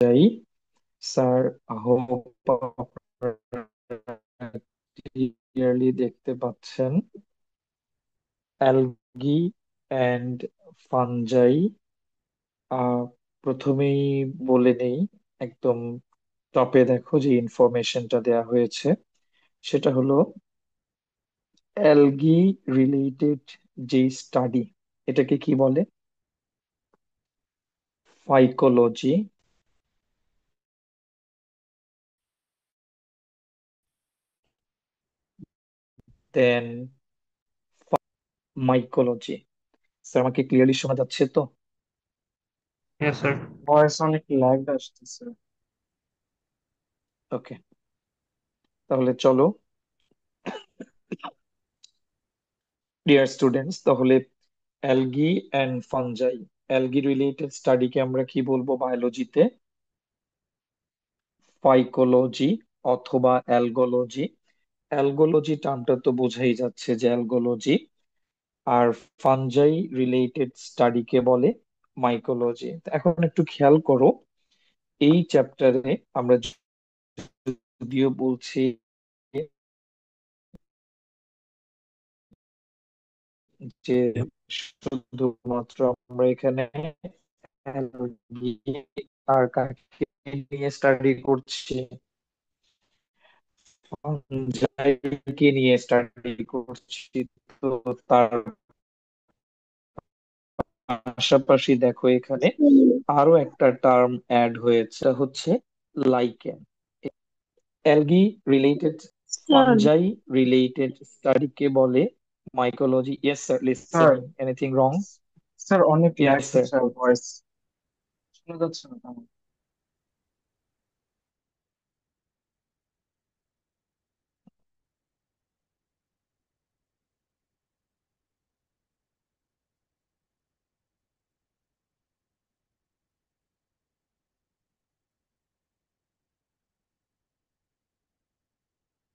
যাই sir, hope clearly দেখতে পাচ্ছেন। Algae and fungi. আহ প্রথমেই বলে নেই, একদম টপে দেখো যে ইনফরমেশনটা দেয়া হয়েছে, সেটা হলো অ্যালগি রিলেটেড যে স্টাডি, এটাকে কি বলে? ফাইকোলজি। দেন মাইকোলজি। স্যার, আমাকে ক্লিয়ারলি শোনা যাচ্ছে তো? হ্যাঁ স্যার, ভয়েস অনেক ল্যাগ আসতেছে। ওকে, তাহলে চলো ডিয়ার স্টুডেন্টস, তাহলে algae and fungi, algae related স্টাডিকে আমরা কি বলবো বায়োলজিতে? ফাইকোলজি অথবা অ্যালগোলজি। অ্যালগোলজি টার্মটা তো বোঝাই যাচ্ছে যে অ্যালগোলজি। আর ফানজাই রিলেটেড স্টাডিকে বলে মাইকোলজি। এখন একটু খেয়াল করো, এই চ্যাপ্টারে আমরা যদিও বলছি যে শুধুমাত্র আমরা এখানে অ্যালগি আর কাকে নিয়ে স্টাডি করছি, ফানজাইকে নিয়ে স্টাডি করছি। তো তার পাশাপাশি দেখো এখানে আরো একটা টার্ম অ্যাড হয়েছে, হচ্ছে lichen. Algae related, sir, fungi related স্টাডিকে বলে mycology. Yes sir, sir, listening. Anything wrong? Sir অনেক ল্যাগ ইয়েস স্যার। হচ্ছে আর ভয়েস শোনা যাচ্ছে না তেমন।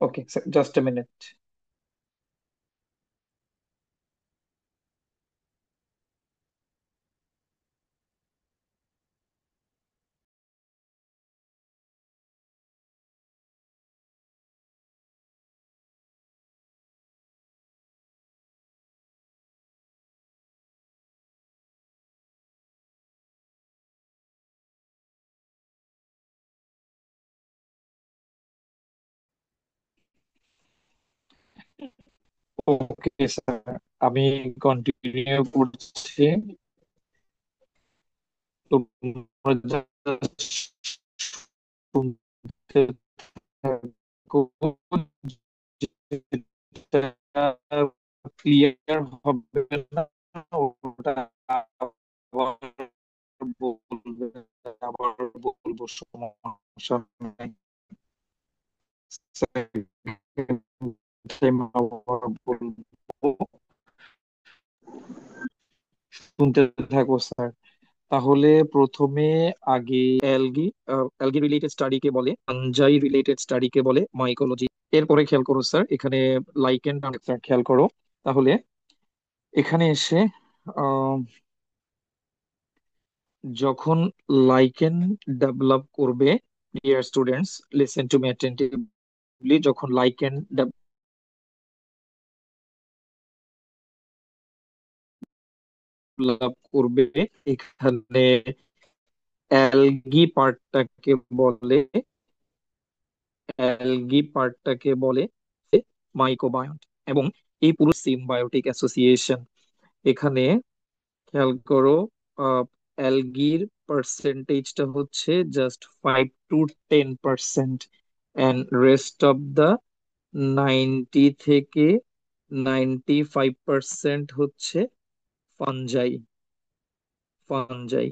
Okay sir, just a minute. Okay sir, আমি কন্টিনিউ করছি। তোমরা just শুনতে থাকো, যেটা ক্লিয়ার হবে না ওটা আবার বলবে, আবার বলবো, সমস্যা নেই। Second time আবার বলবো, শুনতে থাকো স্যার। তাহলে প্রথমে আগে অ্যালগি, অ্যালগি রিলেটেড স্টাডিকে বলে ফানজাই, রিলেটেড স্টাডিকে বলে মাইকোলজি। এরপরে খেয়াল করো স্যার, এখানে লাইকেন স্যার খেয়াল করো। তাহলে এখানে এসে আহ, যখন লাইকেন ডেভেলপ করবে, dear students listen to me attentively, যখন লাইকেন ডেভেলপ করবে, এখানে অ্যালগি পার্টটাকে বলে, অ্যালগি পার্টটাকে বলে মাইক্রোবায়োট। এবং এই পুরো সিম্বায়োটিক অ্যাসোসিয়েশন, এখানে খেয়াল করো, অ্যালগির পার্সেন্টেজটা হচ্ছে just 5 to 10%, and rest of the 90 থেকে 95% হচ্ছে ফানজাই। ফানজাই।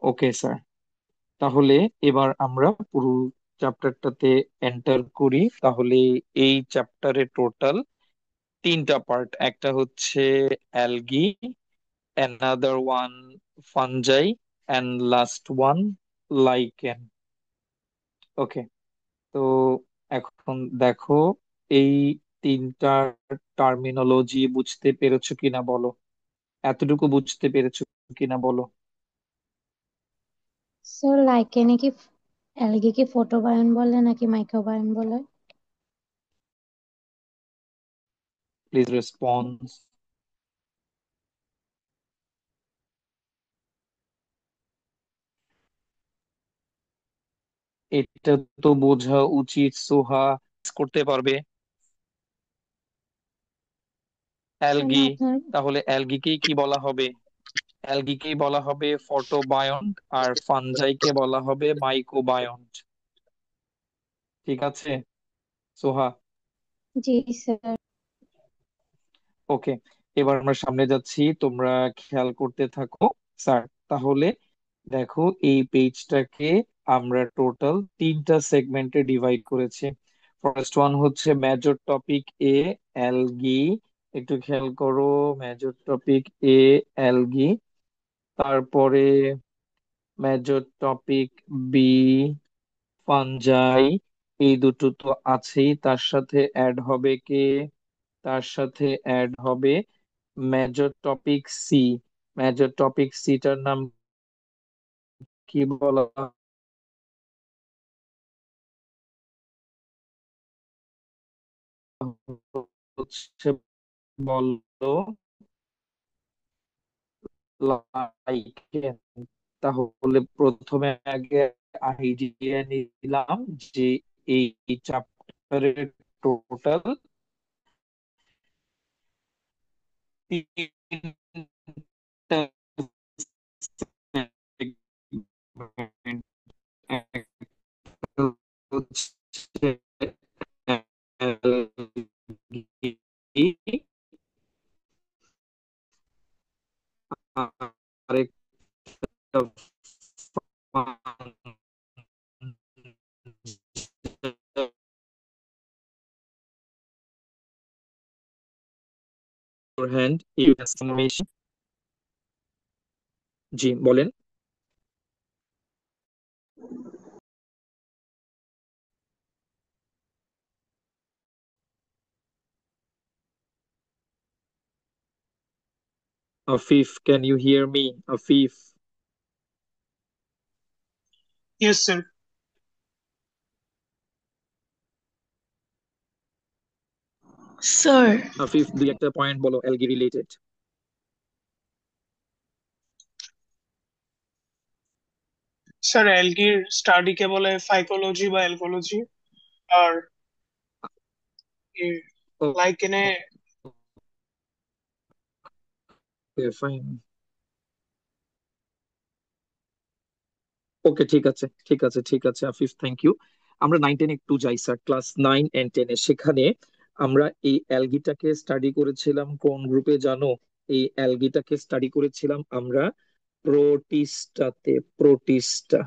ওকে স্যার, তাহলে এবার আমরা পুরো চ্যাপ্টারটাতে এন্টার করি। তাহলে এই চ্যাপ্টারে টোটাল 3টা পার্ট, একটা হচ্ছে algae, another one fungi, and last one lichen. Okay, তো এখন দেখো, এই তিনটা টার্মিনোলজি বুঝতে পেরেছো কিনা বলো, এতটুকু বুঝতে পেরেছো কিনা বলো? স্যার লাইকেনে কি অ্যালগি কি ফটোবায়ন বলে নাকি মাইক্রোবায়ন বলে? Please response. এটা তো বোঝা উচিত সোহা, করতে পারবে। স্যার না অ্যালগি। আপনার। তাহলে অ্যালগিকেই কি বলা হবে? অ্যালগিকেই বলা হবে ফটোবায়ন্ট, আর ফানজাইকে বলা হবে মাইক্রোবায়ন্ট। ঠিক আছে সোহা? জি স্যার। ওকে, এবার আমরা সামনে যাচ্ছি, তোমরা খেয়াল করতে থাকো। স্যার, তাহলে দেখো এই পেজটাকে আমরা টোটাল তিনটা সেগমেন্টে ডিভাইড করেছি। ফার্স্ট ওয়ান হচ্ছে মেজর টপিক এ, অ্যালগি। একটু খেয়াল করো, মেজর টপিক এ, অ্যালগি। তারপরে মেজর টপিক বি, ফানজাই। এই দুটো তো আছেই, তার সাথে অ্যাড হবে কে? তার সাথে অ্যাড হবে major topic C. Major topic সিটার নাম কি বলা হচ্ছে, বলো? লাইকেন। তাহলে প্রথমে আগে আইডিয়া নিলাম যে এই চ্যাপ্টারের টোটাল তিনটা segment। একটা হচ্ছে algae, আরেকটা হ্যান্ড ইনফরমেশন। জি বলেন। Afif, can you hear me? Afif, Yes, sir. Sir, Afif, দুই একটা পয়েন্ট বলো অ্যালগি রিলেটেড। স্যার অ্যালগির স্টাডিকে বলে ফাইকোলজি বা অ্যালগোলজি। আর লাইকেনে ওকে ফাইন। ওকে, ঠিক আছে ঠিক আছে ঠিক আছে আফিফ, থ্যাংক ইউ। আমরা 9-10 একটু যাই স্যার, ক্লাস 9 and 10-এ। সেখানে আমরা এই অ্যালগিটাকে স্টাডি করেছিলাম কোন গ্রুপে জানো? এই অ্যালগিটাকে স্টাডি করেছিলাম আমরা প্রোটিস্টাতে, প্রোটিস্টা।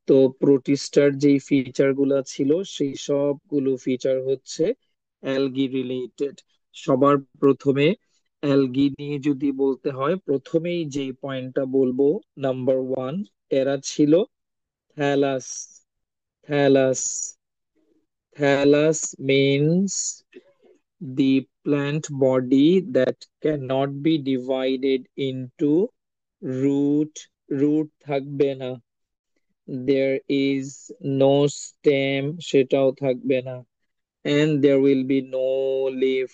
তো প্রোটিস্টার যেই ফিচার গুলা ছিল সেই সবগুলো ফিচার হচ্ছে অ্যালগি রিলেটেড। সবার প্রথমে অ্যালগি নিয়ে যদি বলতে হয়, প্রথমেই যে পয়েন্টটা বলবো, নাম্বার ওয়ান, এরা ছিল thallus. Thallus, thallus means the plant body that cannot be divided into root। root থাকবে না, there is no stem, সেটাও থাকবে না, and there will be no leaf।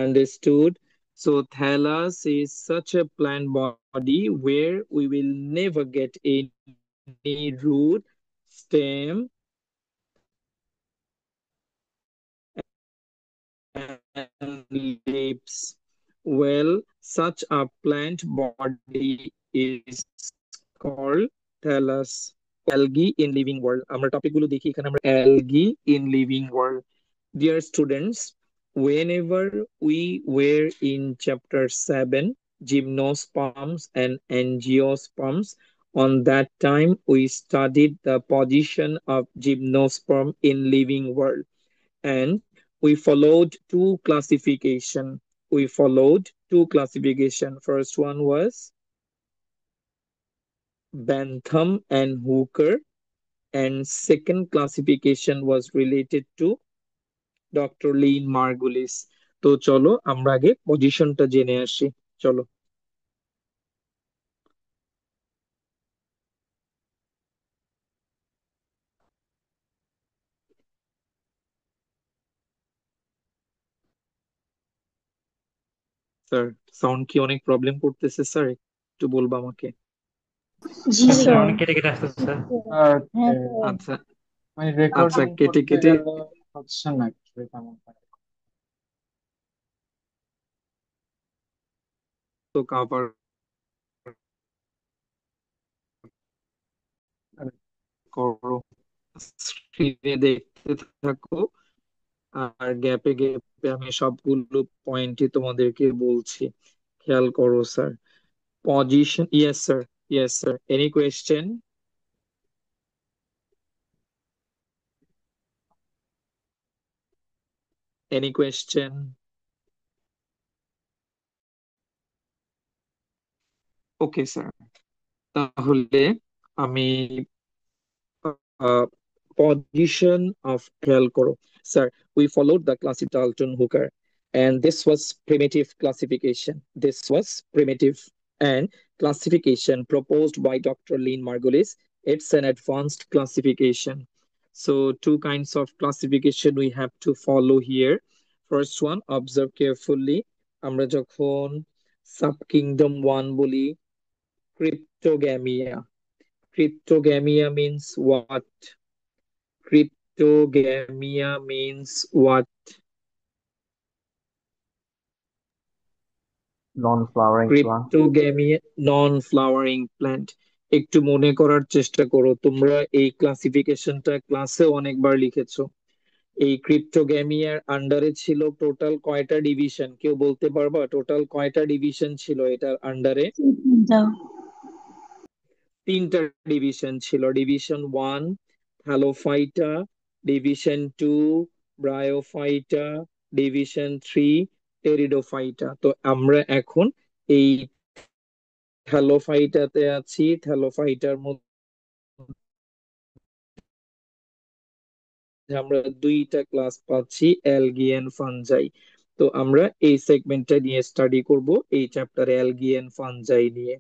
Understood? So thallus is such a plant body where we will never get any root, stem, and leaves. Well, such a plant body is called thallus। Algae in living world, আমরা topic গুলো দেখি এখানে। আমরা algae in living world, dear students, whenever we were in chapter 7, gymnosperms and angiosperms, on that time we studied the position of gymnosperm in living world, and we followed two classification. We followed two classification. First one was Bentham and Hooker, and second classification was related to Dr. Lean Margulis। তো চলো আমরা আগে পজিশনটা জেনে আসি। চলো। Sir, sound কি অনেক প্রবলেম করতেছে স্যার? একটু বলবা আমাকে। জি হ্যাঁ স্যার, স্যার। অনেক কেটে কেটে আসতেছে স্যার। হ্যাঁ স্যার। আচ্ছা মানে আচ্ছা, রেকর্ডিং কেটে করতে কেটে গেলে হচ্ছে না actually তেমন। তো কাভার করো, স্ক্রিনে দেখতে থাকো, আর গ্যাপে গ্যাপে আমি সবগুলো পয়েন্টই তোমাদেরকে বলছি, খেয়াল করো sir. Position, yes sir, yes sir, any question? Any question? Okay sir, তাহলে আমি position of খেয়াল করো sir, we followed the classic Dalton Hooker, and this was primitive classification. This was primitive and classification proposed by Dr. Lynn Margulis. It's an advanced classification. So two kinds of classification we have to follow here. First one, observe carefully. আমরা যখন subkingdom 1 বলি, cryptogamia. Cryptogamia means what? Cryptogamia means what? Non-flowering plant. Cryptogamia, non-flowering plant. একটু মনে করার চেষ্টা করো, তোমরা এই ক্লাসিফিকেশনটা ক্লাসে অনেকবার লিখেছো। এই ক্রিপ্টোগ্যামিয়ার আন্ডারে ছিল টোটাল কয়টা ডিভিশন? কেউ বলতে পারবা টোটাল কয়টা ডিভিশন ছিল এটার আন্ডারে? দাও। তিনটা ডিভিশন ছিল। Division one thallophyta, division two bryophyta, division three pteridophyta. তো আমরা এখন এই থ্যালোফাইটাতে আছি। থ্যালোফাইটার মধ্যে আমরা দুইটা ক্লাস পাচ্ছি, অ্যালগি এন্ড ফানজাই। তো আমরা এই সেগমেন্টটা নিয়ে স্টাডি করব, এই চ্যাপ্টারে অ্যালগি এন্ড ফানজাই নিয়ে।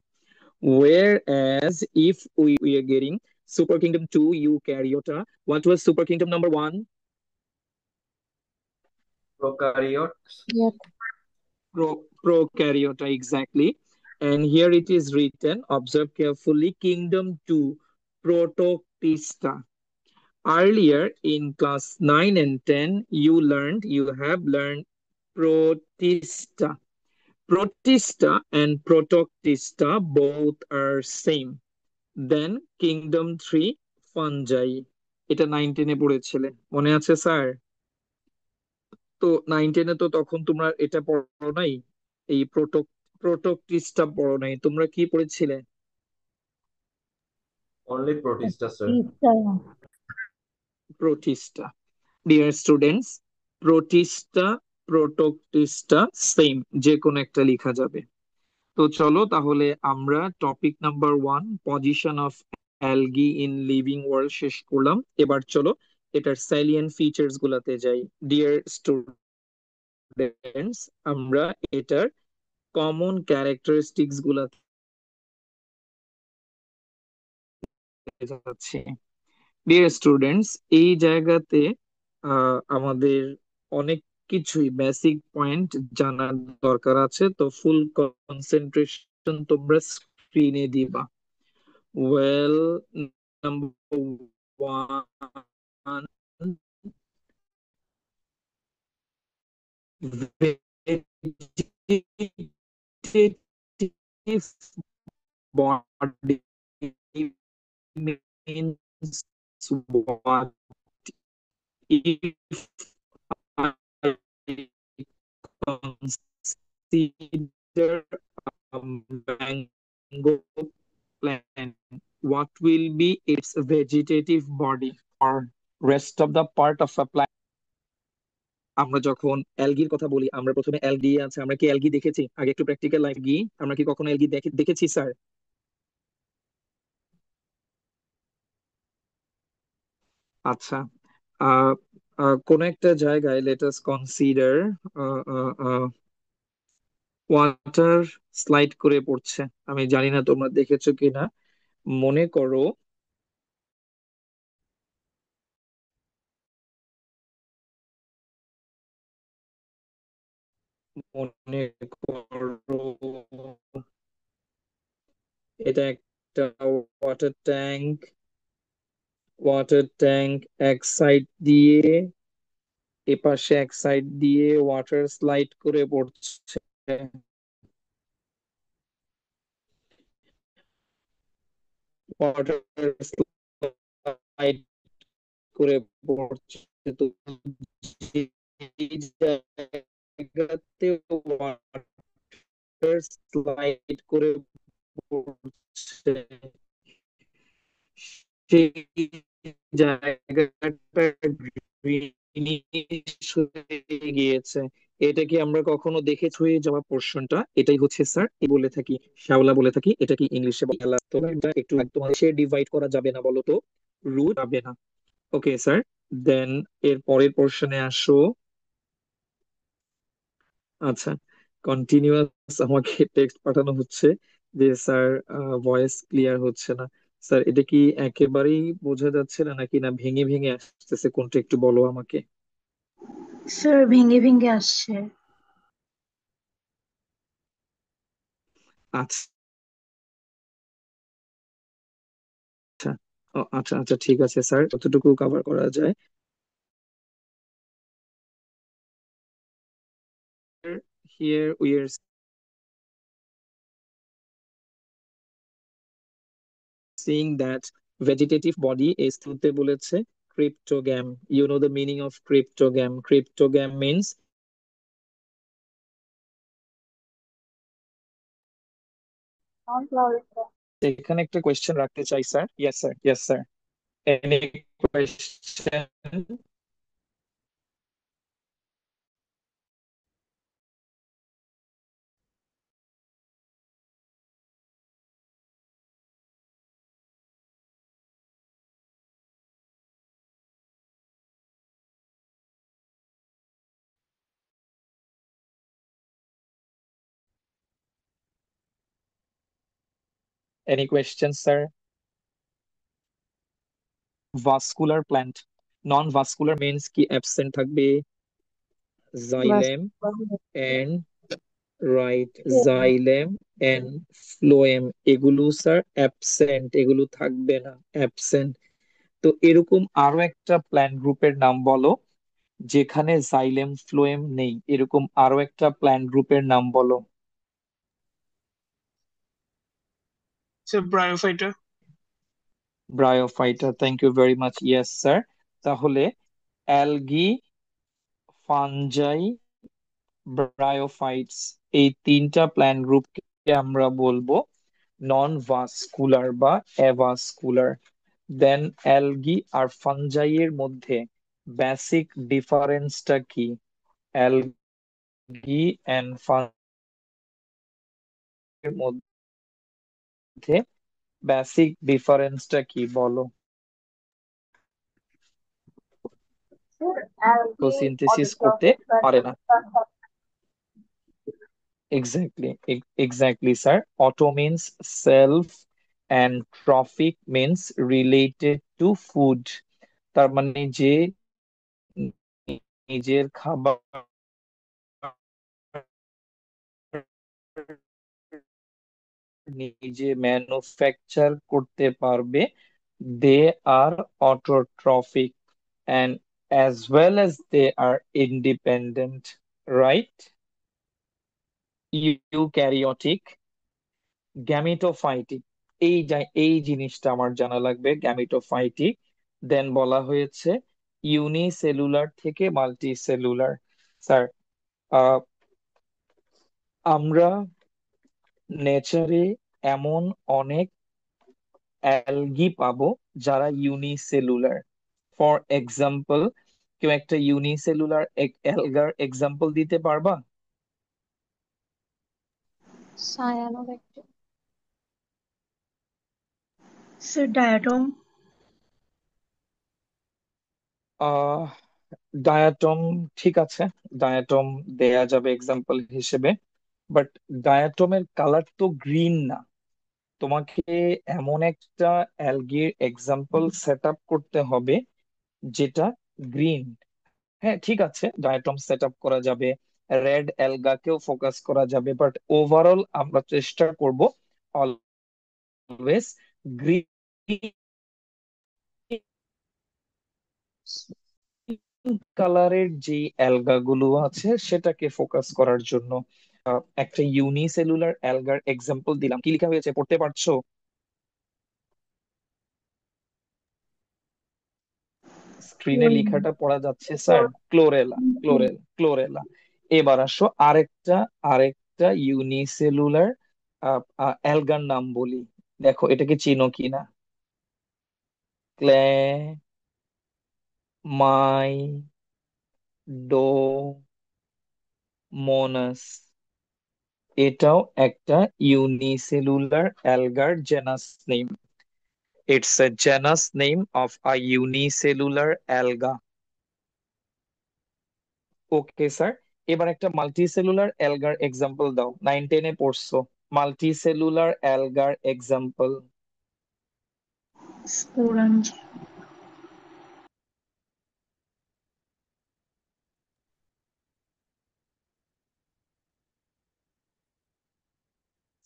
Whereas if we are getting Super Kingdom 2 Eukaryota, what was Super Kingdom number 1? Prokaryotes. Yes. Prokaryota, exactly. And here it is written, observe carefully, Kingdom 2, Protoctista. Earlier in class 9 and 10, you have learned Protista. Protista and Protoctista both are same. Then kingdom three fungi. এটা 9-10-এ পড়েছিলে, মনে আছে sir? তো 9-10-এ তো তখন তোমরা এটা পড়ো নাই, এই প্রোটোক্টিসটা পড়ো নাই, তোমরা কি পড়েছিলে? Only Protista, sir. Protista. Dear students, protista protoctista same, যে কোনো একটা লেখা যাবে। তো চলো তাহলে আমরা topic number 1, position of algae in living world শেষ করলাম। এবার চলো এটার স্যালিয়েন্ট ফিচার্স গুলাতে যাই। ডিয়ার স্টুডেন্টস, আমরা এটার কমন ক্যারেক্টারিস্টিক্স গুলাতে যাচ্ছি। ডিয়ার স্টুডেন্টস, এই জায়গাতে আমাদের অনেক কিছুই বেসিক পয়েন্ট জানার দরকার আছে, তো ফুল কনসেন্ট্রেশন তোমরা স্ক্রিনে দিবা। Well, number one, vegetative body means what? If I consider a mango plant, what will be its vegetative body or rest of the part of a plant? আমরা যখন অ্যালগির কথা বলি, আমরা প্রথমে অ্যালগি আছে, আমরা কি অ্যালগি দেখেছি আগে? একটু প্র্যাকটিক্যাল লাইফ গিয়ে আমরা কি কখনো অ্যালগি দেখেছি স্যার? আচ্ছা, আহ কোন একটা জায়গায় let us consider water slide করে পড়ছে, আমি জানি না তোমরা দেখেছো কিনা। মনে করো মনে করো এটা একটা ওয়াটার ট্যাঙ্ক। ওয়াটার ট্যাঙ্ক এক সাইড দিয়ে, এপাশে এক সাইড দিয়ে ওয়াটার স্লাইড করে পড়ছে। ওয়াটার স্লাইড করে পড়ছে, তো যেই জায়গাতে ওয়াটার স্লাইড করে পড়ছে সেই জায়গাটা গ্রিনিশ হয়ে গিয়েছে। এটা কি আমরা কখনো দেখেছি? হয়ে যাওয়া পোর্শনটা এটাই হচ্ছে স্যার এই বলে থাকি, শ্যাওলা বলে থাকি। এটা কি ইংলিশে বলা? তো এটা একটু তোমার সে ডিভাইড করা যাবে না বলো তো? রুট যাবে না। ওকে স্যার, দেন এর পরের পোর্শনে আসো। আচ্ছা, কন্টিনিউয়াস আমাকে টেক্সট পাঠানো হচ্ছে যে স্যার ভয়েস ক্লিয়ার হচ্ছে না। স্যার এটা কি একেবারেই বোঝা যাচ্ছে না, নাকি না ভেঙে ভেঙে আসতেছে, কোনটা একটু বলো আমাকে। স্যার ভেঙে ভেঙে আসছে। আচ্ছা। ও আচ্ছা আচ্ছা, ঠিক আছে স্যার, যতটুকু কভার করা যায়। Here we are seeing that vegetative body is তুলতে বলেছে cryptogam. You know the meaning of cryptogam? Cryptogam means, এখানে একটা কোয়েশ্চেন রাখতে চাই sir. Yes sir, yes sir. Any question? Any question sir? Vascular plant, non vascular means কি absent থাকবে? বাস। Xylem and, right, xylem and phloem, এগুলো sir absent, এগুলো থাকবে না, অ্যাবসেন্ট। তো এরকম আরো একটা প্ল্যান্ট গ্রুপের নাম বলো যেখানে জাইলেম ফ্লোয়েম নেই, এরকম আরো একটা প্ল্যান্ট গ্রুপের নাম বলো। Sir bryophyta. Bryophyta, thank you very much, yes sir. তাহলে অ্যালগি, ফানজাই, ব্রায়োফাইটস, এই তিনটা প্ল্যান্ট গ্রুপকে আমরা বলবো নন ভাস্কুলার বা অ্যাভাস্কুলার। দেন অ্যালগি আর ফানজাই এর মধ্যে বেসিক ডিফারেন্সটা কি? অ্যালগি এন্ড ফানজাই এর মধ্যে বেসিক ডিফারেন্সটা কি বলো? ফটোসিনথেসিস করতে পারে না। Exactly, exactly sir. Auto means self and trophic means related to food. তার মানে যে নিজের খাবার নিজে ম্যানুফ্যাকচার করতে পারবে, they are autotrophic, and as well as they are independent, right? Eukaryotic, gametophytic, এই জিনিসটা আমার জানা লাগবে, গ্যামিটোফাইটিক। দেন বলা হয়েছে ইউনিসেলুলার থেকে মাল্টি সেলুলার। স্যার, আমরা নেচারে এমন অনেক অ্যালগি পাবো যারা ইউনিসেলুলার। ফর এক্সাম্পল, কেউ একটা ইউনিসেলুলার অ্যালগার এক্সাম্পল দিতে পারবা? Cyanobacteria. Sir diatom. Ah diatom, ঠিক আছে, ডায়াটম দেয়া যাবে এক্সাম্পল হিসেবে, বাট ডায়াটমের কালার তো গ্রিন না। তোমাকে এমন একটা অ্যালগির এক্সাম্পল সেট আপ করতে হবে যেটা গ্রিন। হ্যাঁ ঠিক আছে, ডায়াটম সেট আপ করা যাবে, রেড অ্যালগাকেও ফোকাস করা যাবে, বাট ওভারঅল আমরা চেষ্টা করব অলওয়েজ গ্রিন কালারের যে অ্যালগা গুলো আছে সেটাকে ফোকাস করার জন্য। একটা ইউনিসেলুলার অ্যালগার এক্সাম্পল দিলাম, কি লেখা হয়েছে পড়তে পারছো? স্ক্রিনে লেখাটা পড়া যাচ্ছে স্যার? Chlorella, chlorella. এবার আসো আরেকটা আরেকটা ইউনিসেলুলার অ্যালগার নাম বলি, দেখো এটাকে চিনো কিনা। ক্ল্যামাইডোমোনাস, এটাও একটা ইউনিসেলুলার অ্যালগার genus name. It's a genus name of a unicellular alga. Okay sir, এবার একটা মাল্টিসেলুলার অ্যালগার এক্সাম্পল দাও, 9-10-এ পড়ছো। মাল্টিসেলুলার অ্যালগার এক্সাম্পল। Sporangia.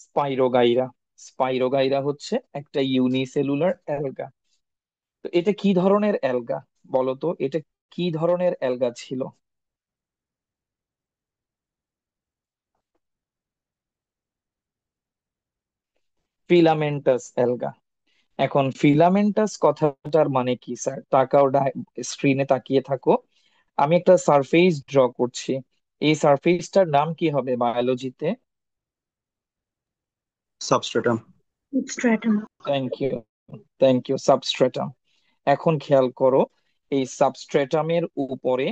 স্পাইরোগাইরা, স্পাইরোগাইরা হচ্ছে একটা ইউনিসেলুলার অ্যালগা। তো এটা কি ধরনের অ্যালগা বলো তো, এটা কি ধরনের অ্যালগা ছিল? ফিলামেন্টাস অ্যালগা। এখন ফিলামেন্টাস কথাটার মানে কি স্যার? তাকাও, স্ক্রিনে তাকিয়ে থাকো। আমি একটা সারফেস ড্র করছি, এই সারফেসটার নাম কি হবে বায়োলজিতে? Substratum. Stratum. Thank you, thank you, substratum. এখন খেয়াল করো, এই সাবস্ট্রেটামের উপরে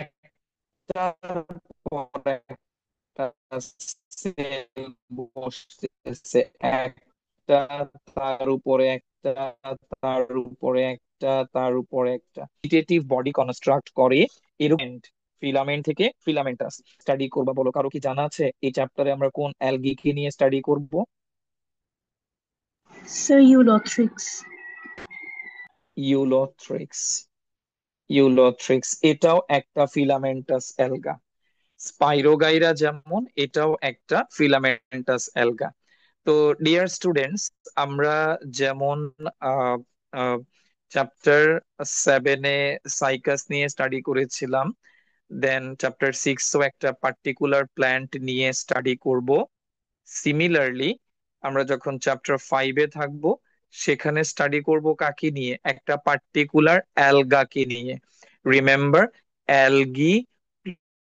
একটার পর একটা সেল বসতেছে, একটা তার উপরে একটা, তার উপরে একটা, তার উপরে একটা ভেজিটেটিভ বডি কনস্ট্রাক্ট করে। এরকম ফিলামেন্ট থেকে ফিলামেন্টাস স্টাডি করবা, বলো কারো কি জানা আছে এই চ্যাপ্টারে আমরা কোন অ্যালগিকে নিয়ে স্টাডি করব? Cellulothrix. ইউলোথ্রিক্স, ইউলোথ্রিক্স এটাও একটা ফিলামেন্টাস অ্যালগা। স্পাইরোগাইরা যেমন, এটাও একটা ফিলামেন্টাস অ্যালগা। তো ডিয়ার স্টুডেন্টস, আমরা যেমন চ্যাপ্টার 7-এ সাইকাস নিয়ে স্টাডি করেছিলাম, দেন চ্যাপ্টার 6ও একটা পার্টিকুলার প্ল্যান্ট নিয়ে স্টাডি করব। সিমিলারলি আমরা যখন চ্যাপ্টার 5-এ থাকবো, সেখানে স্টাডি করব কাকে নিয়ে? একটা পার্টিকুলার অ্যালগাকে নিয়ে। Remember, algae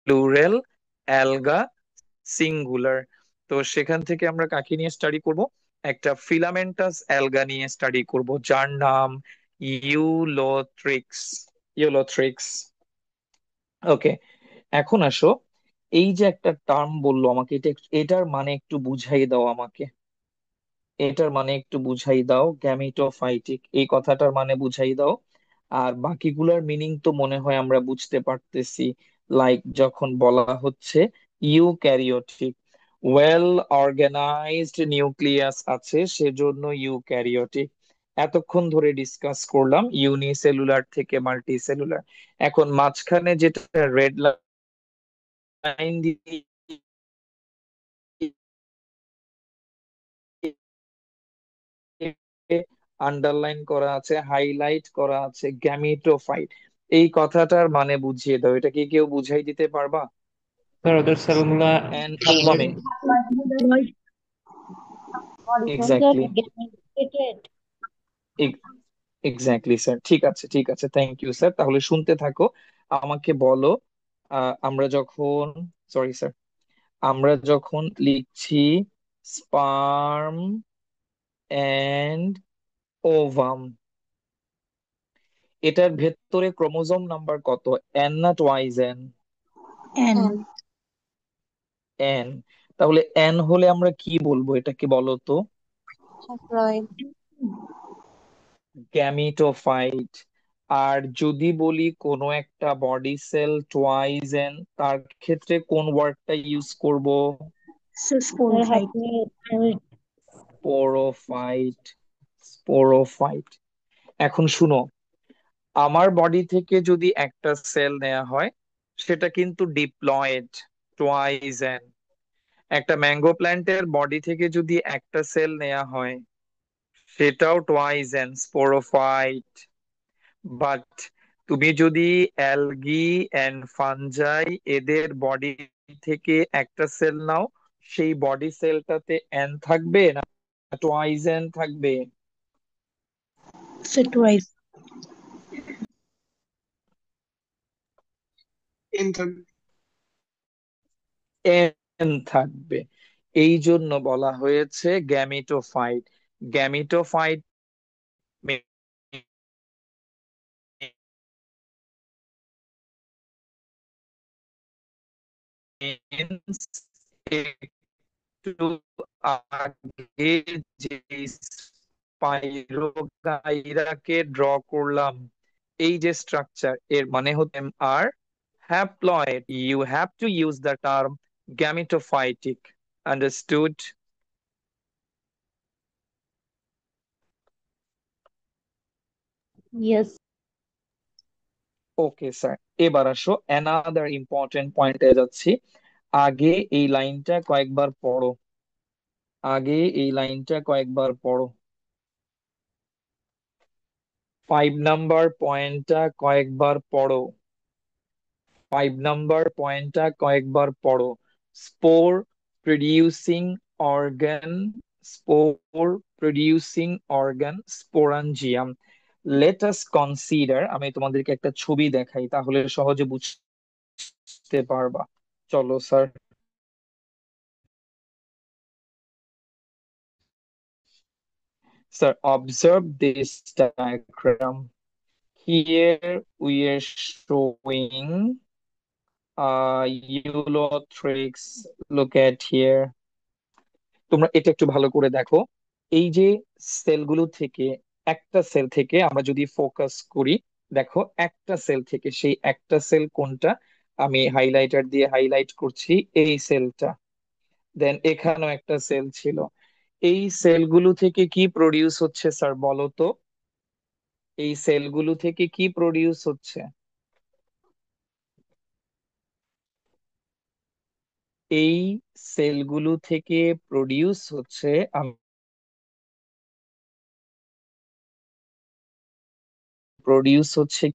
plural, অ্যালগা singular. তো সেখান থেকে আমরা কাকে নিয়ে স্টাডি করব? একটা ফিলামেন্টাস অ্যালগা নিয়ে স্টাডি করব, যার নাম ইউলোথ্রিক্স, ইউলোথ্রিক্স। ওকে, এখন আসো, এই যে একটা টার্ম বললো আমাকে, এটার মানে একটু বুঝাই দাও আমাকে। এটার মানে একটু বুঝাই দাও, গ্যামিটোফাইটিক, এই কথাটার মানে বুঝাই দাও। আর বাকিগুলোর মিনিং তো মনে হয় আমরা বুঝতে পারতেছি। লাইক যখন বলা হচ্ছে ইউক্যারিওটিক, ওয়েল অর্গানাইজড নিউক্লিয়াস আছে সেজন্য ইউক্যারিওটিক। এতক্ষণ ধরে ডিসকাস করলাম ইউনিসেলুলার থেকে মাল্টিসেলুলার। এখন মাঝখানে যেটা রেড লাইন দিয়ে আন্ডারলাইন করা আছে, হাইলাইট করা আছে, গ্যামিটোফাইট, এই কথাটার মানে বুঝিয়ে দাও, এটা কি কেউ বুঝাই দিতে পারবা? স্যার ওদের সেলগুলা এন হ্যাপ্লয়েড। ওয়ামে, এক্স্যাক্টলি, এক্স্যাক্টলি স্যার, ঠিক আছে ঠিক আছে, থ্যাংক ইউ স্যার। তাহলে শুনতে থাকো, আমাকে বলো, আমরা যখন, সরি স্যার, আমরা যখন লিখছি স্পার্ম এন্ড ওভাম, এটার ভেতরে ক্রোমোজোম নাম্বার কত? এন না টুয়াইজ এন? N. এন। তাহলে এন হলে আমরা কি বলবো, এটাকে বলো তো? গ্যামিটোফাইট। আর যদি বলি কোনো একটা বডি সেল টুয়াইজ এন, তার ক্ষেত্রে কোন ওয়ার্ডটা ইউজ করব? Sporophyte. Sporophyte, sporophyte. এখন শুনো, আমার বডি থেকে যদি একটা সেল নেওয়া হয় সেটা কিন্তু ডিপ্লয়েড, টোয়াইজেন। একটা ম্যাঙ্গো প্ল্যান্টের বডি থেকে যদি একটা সেল নেওয়া হয় সেটাও টোয়াইজেন, স্পোরোফাইট। বাট তুমি যদি অ্যালগি এন্ড ফানজাই এদের বডি থেকে একটা সেল নাও, সেই বডি সেলটাতে এন থাকবে না টোয়াইজেন থাকবে? Sir, twice. এন থাকবে। এন থাকবে। এই জন্য বলা হয়েছে গ্যামিটোফাইট। গ্যামিটোফাইট means একটু আগে যে স্পাইরোগাইরাকে ড্র করলাম, এই যে স্ট্রাকচার, এর মানে হতে আর haploid. You have to use the term gametophytic. Understood? Yes. Okay sir, এবার আসো অ্যানাদার ইম্পর্টেন্ট পয়েন্টে যাচ্ছি। আগে এই লাইনটা কয়েকবার পড়ো, আগে এই লাইনটা কয়েকবার পড়ো। 5 নাম্বার পয়েন্টটা কয়েকবার পড়ো, 5 নাম্বার পয়েন্টটা কয়েকবার পড়ো। Spore producing organ, spore producing organ sporangium. Let us consider, আমি তোমাদেরকে একটা ছবি দেখাই তাহলে সহজে বুঝতে পারবা। চলো sir. Sir, observe this diagram. Here we are showing Ulothrix. Look at here. তোমরা এটা একটু ভালো করে দেখো। এই যে সেলগুলো থেকে, একটা সেল থেকে আমরা যদি ফোকাস করি, দেখো একটা সেল থেকে, সেই একটা সেল কোনটা? আমি হাইলাইটার দিয়ে হাইলাইট করছি এই সেলটা। দেন এখানেও একটা সেল ছিল। এই সেলগুলো থেকে কি প্রডিউস হচ্ছে স্যার বলো তো? এই সেলগুলো থেকে কি প্রডিউস হচ্ছে? এই সেলগুলো থেকে প্রডিউস হচ্ছে, প্রডিউস হচ্ছে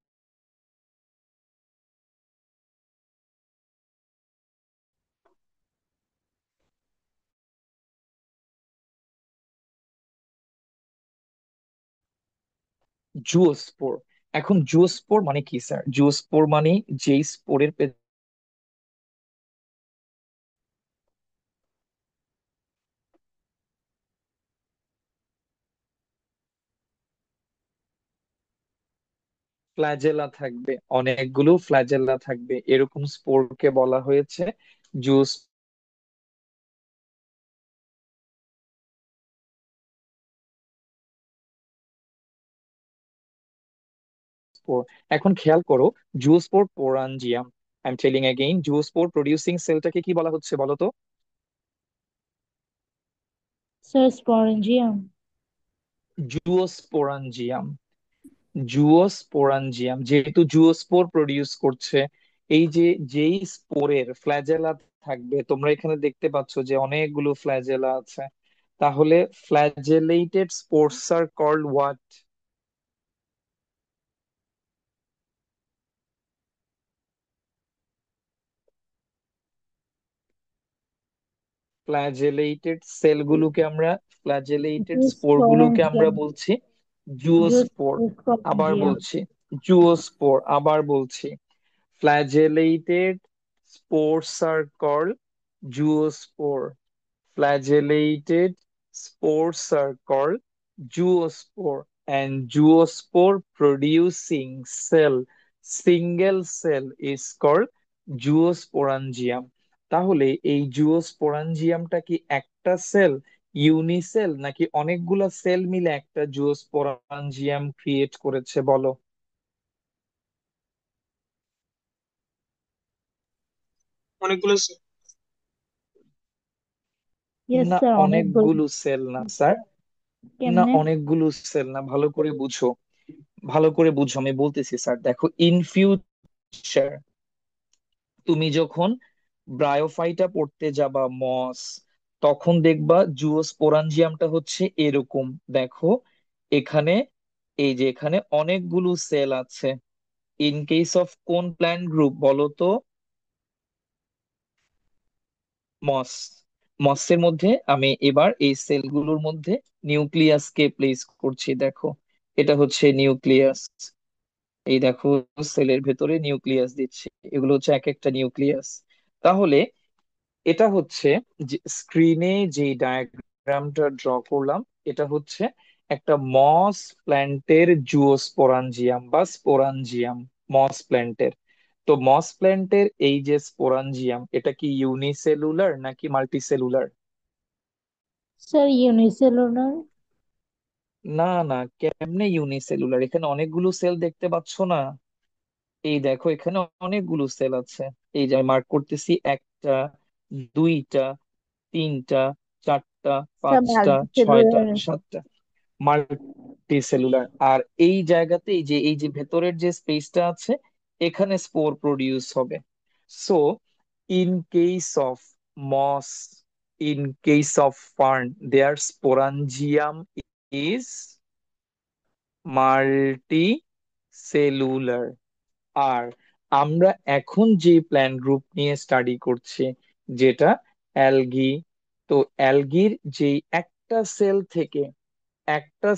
জুওস্পোর। এখন জুওস্পোর মানে কি স্যার? জুওস্পোর মানে যেই স্পোরের ফ্ল্যাজেলা থাকবে, অনেকগুলো ফ্ল্যাজেলা থাকবে, এরকম স্পোরকে বলা হয়েছে জুওস্পোর। এখন খেয়াল করো, zoospore sporangium, I am telling again, zoospore producing সেলটাকে কি বলা হচ্ছে বলো তো? Sir, sporangium. জুওস্পোরাঞ্জিয়াম। জুওস্পোরাঞ্জিয়াম যেহেতু জুওস্পোর প্রডিউস করছে, এই যে যেই স্পোরের ফ্ল্যাজেলা থাকবে, তোমরা এখানে দেখতে পাচ্ছ যে অনেকগুলো ফ্ল্যাজেলা আছে, তাহলে flagellated spores are called what? Flagellated সেলগুলোকে আমরা, ফ্ল্যাজেলেটেড স্পোরগুলোকে আমরা Sporangium. বলছি জুওস্পোর। আবার Sporangium. বলছি জুওস্পোর, আবার বলছি flagellated spores are called zoospore. Flagellated spores are called zoospore, and zoospore producing cell, single cell is called zoosporangium. তাহলে এই জুওস্পোরাঞ্জিয়ামটা কি একটা সেল, ইউনিসেল, নাকি অনেকগুলা সেল মিলে একটা জুওস্পোরাঞ্জিয়াম ক্রিয়েট করেছে বলো? অনেকগুলো আছে। Yes, না sir. অনেকগুলো। অনেকগুলো সেল না স্যার, না কেমনে? অনেকগুলো সেল না, ভালো করে বুঝো। ভালো করে বুঝো, আমি বলতেছি স্যার। দেখো, ইন ফিউচার তুমি যখন ব্রায়োফাইটা পড়তে যাবা, মস, তখন দেখবা জুওস্পোরাঞ্জিয়ামটা হচ্ছে এরকম। দেখো এখানে, এই যে এখানে অনেকগুলো সেল আছে। ইন কেস অফ কোন প্ল্যান্ট গ্রুপ বলো তো? মস। মসের মধ্যে আমি এবার এই সেলগুলোর মধ্যে নিউক্লিয়াসকে প্লেস করছি। দেখো এটা হচ্ছে নিউক্লিয়াস। এই দেখো, সেলের ভেতরে নিউক্লিয়াস দিচ্ছি। এগুলো হচ্ছে এক একটা নিউক্লিয়াস। তাহলে এটা হচ্ছে যে স্ক্রিনে যে ডায়াগ্রামটা ড্র করলাম, এটা হচ্ছে একটা মস প্ল্যান্টের জুওস্পোরাঞ্জিয়াম বা স্পোরাঞ্জিয়াম, মস প্ল্যান্টের। তো মস প্ল্যান্টের এই যে স্পোরাঞ্জিয়াম, এটা কি ইউনিসেলুলার নাকি মাল্টিসেলুলার? Sir unicellular. না না, কেমনে ইউনিসেলুলার? এখানে অনেকগুলো সেল দেখতে পাচ্ছ না? এই দেখো এখানে অনেকগুলো সেল আছে। এই যে মার্ক করতেছি, একটা, দুইটা, তিনটা, চারটা, স্যার পাঁচটা, ছয়টা, মাল্টিসেলুলার। সাতটা। Multi cellular. আর এই জায়গাতে এই যে ভেতরের যে স্পেসটা আছে, এখানে স্পোর প্রডিউস হবে। So in case of moss, in case of fern, there sporangium is multi cellular. আর আমরা এখন যে প্ল্যান্ট গ্রুপ নিয়ে স্টাডি করছি, যেটা অ্যালগি, তো অ্যালগির যে একটা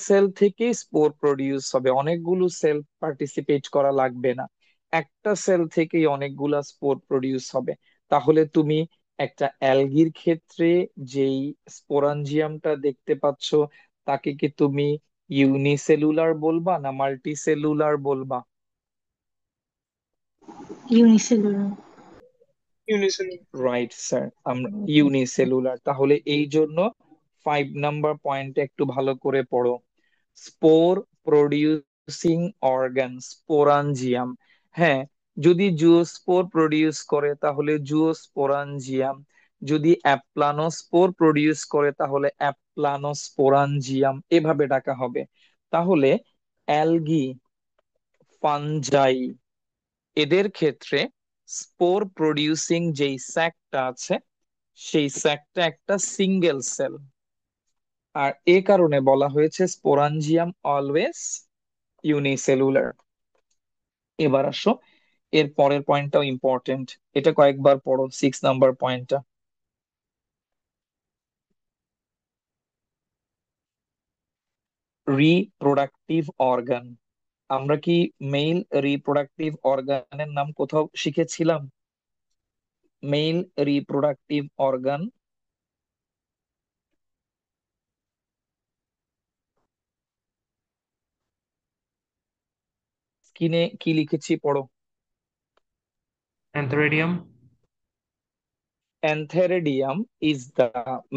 সেল থেকে স্পোর প্রডিউস হবে, অনেকগুলো সেল পার্টিসিপেট করা লাগবে না। একটা সেল থেকেই অনেকগুলা স্পোর প্রডিউস হবে। তাহলে তুমি একটা অ্যালগির ক্ষেত্রে যেই স্পোরাঞ্জিয়ামটা দেখতে পাচ্ছ, তাকে কি তুমি ইউনিসেলুলার বলবা না মাল্টিসেলুলার বলবা? ইউনিসেলুলার। ইউনিসেলুলার। রাইট স্যার, আমরা ইউনিসেলুলার। তাহলে এই জন্য 5 নাম্বার পয়েন্টে একটু ভালো করে পড়ো। Spore producing organ, sporangium. হ্যাঁ, যদি জুওস্পোর প্রডিউস করে তাহলে জুওস্পোরাঞ্জিয়াম, যদি অ্যাপ্লানোস্পোর প্রডিউস করে তাহলে অ্যাপ্লানোস্পোরাঞ্জিয়াম, এভাবে ডাকা হবে। তাহলে অ্যালগি, ফানজাই, এদের ক্ষেত্রে স্পোর প্রডিউসিং যেই স্যাকটা আছে, সেই স্যাকটা একটা সিঙ্গেল সেল। আর এ কারণে বলা হয়েছে স্পোরাঞ্জিয়াম অলওয়েজ ইউনিসেলুলার। এবার আসো, এর পরের পয়েন্টটাও ইম্পর্টেন্ট। এটা কয়েকবার পড়ো, 6 নাম্বার পয়েন্টটা। Reproductive organ. আমরা কি মেল রিপ্রোডাক্টিভ অর্গানের নাম কোথাও শিখেছিলাম? মেল রিপ্রোডাক্টিভ অর্গান স্ক্রিনে কি লিখেছি পড়ো। অ্যান্থোরেডিয়াম। Antheridium is the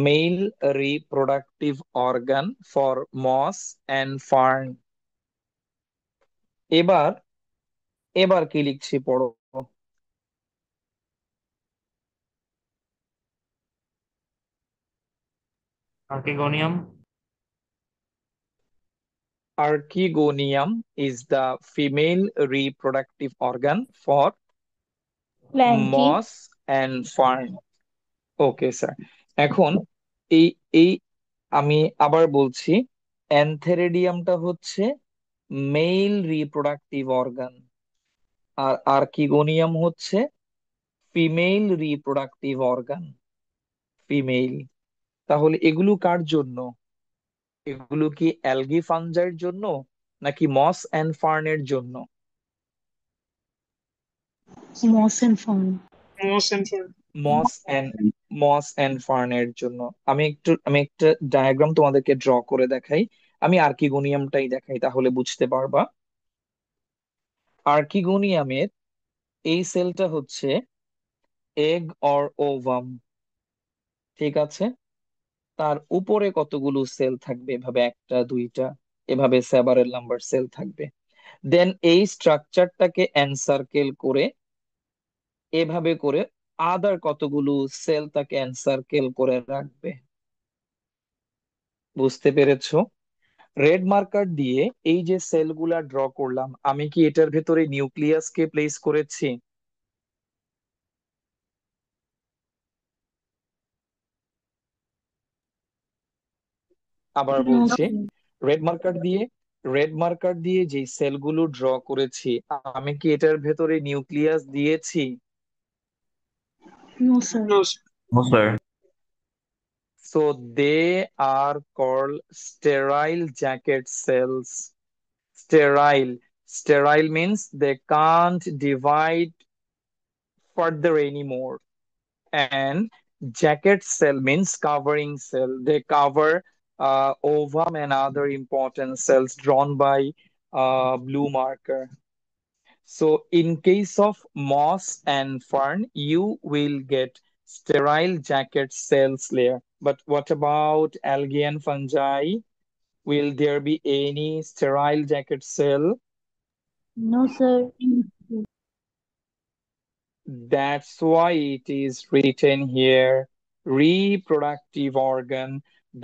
male reproductive organ for moss and fern. এবার এবার কি লিখছি পড়ো। Archegonium. Archegonium is the female reproductive organ for plenty. moss and fern. Okay sir. এখন এই এই আমি আবার বলছি, অ্যানথেরিডিয়ামটা হচ্ছে মেল রিপ্রোডাক্টিভ অর্গান, আর আর্কিগোনিয়াম হচ্ছে ফিমেল রিপ্রোডাক্টিভ অর্গান, ফিমেল। তাহলে এগুলো কার জন্য? এগুলো কি অ্যালগি ফানজাইর জন্য নাকি মস এন্ড ফার্নের জন্য? Moss and found. Most inform. Moss and moss and ফার্নের জন্য। আমি একটা ডায়াগ্রাম তোমাদেরকে ড্র করে দেখাই। আমি আর্কিগোনিয়ামটাই দেখাই, তাহলে বুঝতে পারবা। আর্কিগোনিয়ামের এই সেলটা হচ্ছে এগ অর ওভাম, ঠিক আছে? তার উপরে কতগুলো সেল থাকবে? এভাবে একটা, দুইটা, এভাবে সেভারেল নাম্বার সেল থাকবে। দেন এই স্ট্রাকচারটাকে এনসার্কেল করে, এভাবে করে আদার কতগুলো সেল তাকে এনসার্কেল করে রাখবে। বুঝতে পেরেছো? রেড মার্কার দিয়ে এই যে সেলগুলা ড্র করলাম, আমি কি এটার ভেতরে নিউক্লিয়াসকে প্লেস করেছি? আবার নো বলছি, স্যার। রেড মার্কার দিয়ে রেড মার্কার দিয়ে যে সেলগুলো ড্র করেছি, আমি কি এটার ভেতরে নিউক্লিয়াস দিয়েছি? No sir. No sir. So they are called sterile jacket cells. Sterile. Sterile means they can't divide further anymore. And jacket cell means covering cell. They cover ovum and other important cells drawn by blue marker. So in case of moss and fern, you will get sterile jacket cells layer. But what about algae and fungi? Will there be any sterile jacket cell? No sir. That's why it is written here, reproductive organ.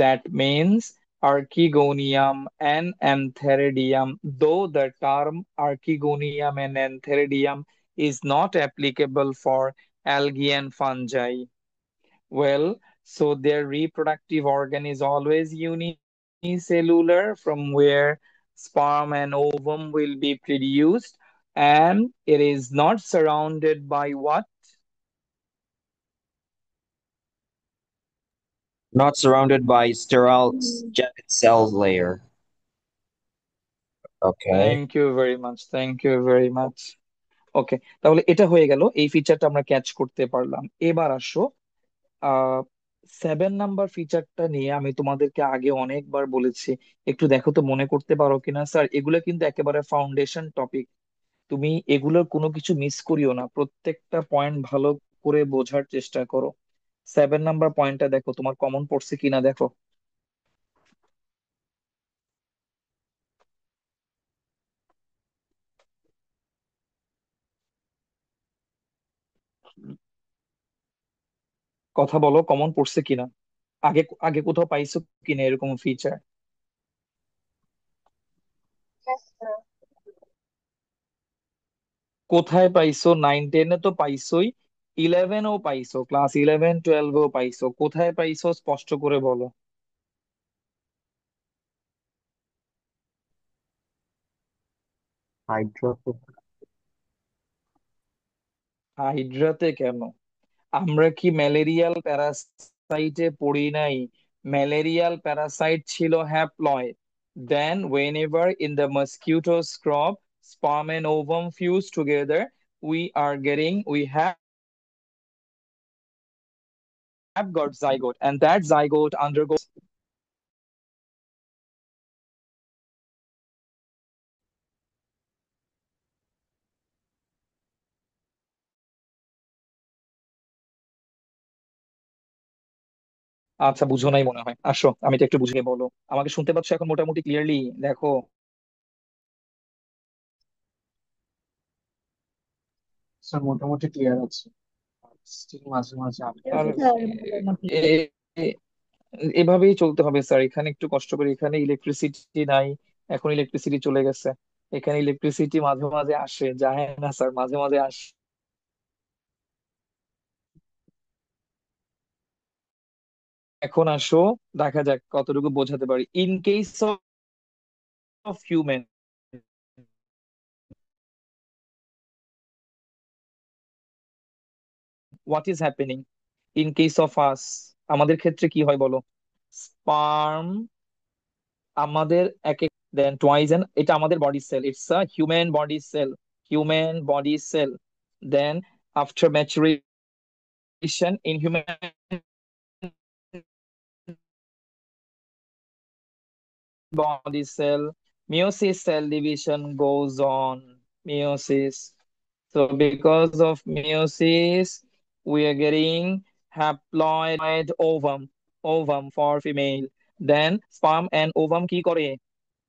That means Archegonium and Antheridium. Though the term Archegonium and Antheridium is not applicable for algae and fungi. Well, so their reproductive organ is always unicellular, from where sperm and ovum will be produced, and it is not surrounded by what? Not surrounded by sterile jacket cells layer. Okay. Thank you very much, thank you very much. Okay, তাহলে এটা হয়ে গেল, এই ফিচারটা আমরা catch করতে পারলাম। এবার আসো 7 নাম্বার ফিচারটা নিয়ে আমি তোমাদেরকে আগে অনেকবার বলেছি, একটু দেখো তো মনে করতে পারো কিনা। স্যার, এগুলো কিন্তু একেবারে ফাউন্ডেশন টপিক, তুমি এগুলোর কোনো কিছু মিস করিও না, প্রত্যেকটা পয়েন্ট ভালো করে বোঝার চেষ্টা করো। 7 নাম্বার পয়েন্টটা দেখো তোমার কমন পড়ছে কিনা দেখো। কথা বলো, কমন পড়ছে কিনা, আগে আগে কোথাও পাইছো কিনা এরকম ফিচার? কোথায় পাইছো? 9-10-এ তো পাইছোই, 11-এও পাইছো, ক্লাস 11-12-এও পাইছো, কোথায় পাইছো স্পষ্ট করে বলো। হাইড্রোফোব। হাইড্রাতে কেন? আমরা কি ম্যালেরিয়াল প্যারাসাইটে পড়ি নাই? ম্যালেরিয়াল প্যারাসাইট ছিল haploid, then whenever in the mosquito scrub sperm and ovum fuse together, we have got zygote, and that zygote undergoes আচ্ছা, বুঝো নাই মনে হয়, আসো আমি এটা একটু বুঝিয়ে বলো। আমাকে শুনতে পাচ্ছ এখন মোটামুটি ক্লিয়ারলি? দেখো, স্যার মোটামুটি ক্লিয়ার আছে, স্টিল মাঝে মাঝে আটকে আর যাচ্ছে। স্যার মোটামুটি। এ- এ- এভাবেই চলতে হবে স্যার। এখানে একটু কষ্ট করে, এখানে ইলেকট্রিসিটি নাই, এখন ইলেকট্রিসিটি চলে গেছে। এখানে ইলেকট্রিসিটি মাঝে মাঝে আসে, যায় না স্যার, মাঝে মাঝে আসে। এখন আসো, দেখা যাক কতটুকু বোঝাতে পারি। In case of human, what is happening in case of us? আমাদের ক্ষেত্রে কি হয় বলো? স্পার্ম আমাদের এক এক, দেন টুয়াইস, এন্ড এটা আমাদের body cell, it's a human body cell, human body cell. Then after maturation in human body cell, meiosis cell division goes on. Meiosis. So because of meiosis, we are getting haploid ovum, ovum for female. Then sperm and ovum কি করে?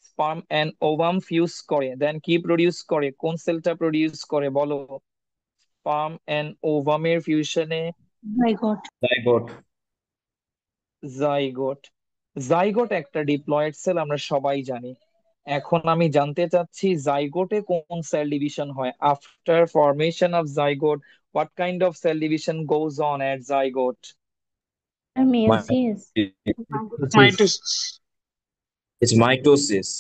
Sperm and ovum fuse করে, then কি produce করে? কোন সেলটা produce করে বলো? sperm and ovum এর ফিউশনে মাই গড। জাইগোট। জাইগোট। জাইগোট একটা ডিপ্লয়েড সেল আমরা সবাই জানি। এখন আমি জানতে চাচ্ছি জাইগোটে কোন সেল ডিভিশন হয় after formation of zygote, what kind of cell division goes on at zygote? Sir, meiosis. Mitosis. Mitosis. It's mitosis.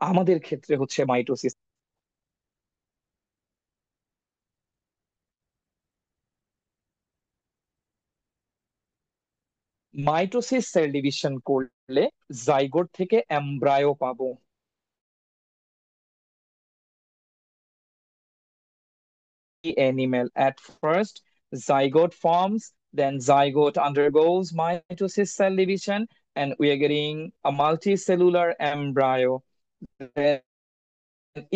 আমাদের ক্ষেত্রে হচ্ছে মাইটোসিস। মাইটোসিস সেল ডিভিশন করলে জাইগোট থেকে এমব্রায়ো পাবো। Animal at first zygote forms, then zygote undergoes mitosis cell division, and we are getting a multicellular embryo. Then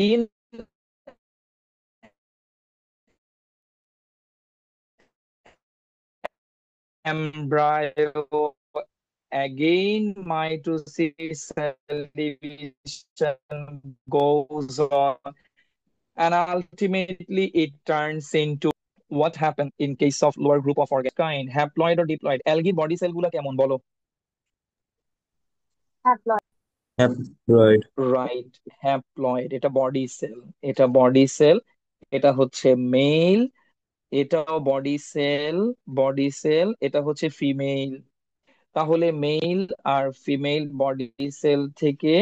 in embryo again mitosis cell division goes on, and ultimately it turns into what happened in case of lower group of organ kind haploid or diploid algae body cell গুলা কেমন বলো? Haploid. Right, haploid. এটা body sell, এটা body sell, এটা হচ্ছে mail, এটাও body sell, body sell, এটা হচ্ছে ফিমেল। তাহলে মেল আর ফিমেল বডি সেল থেকে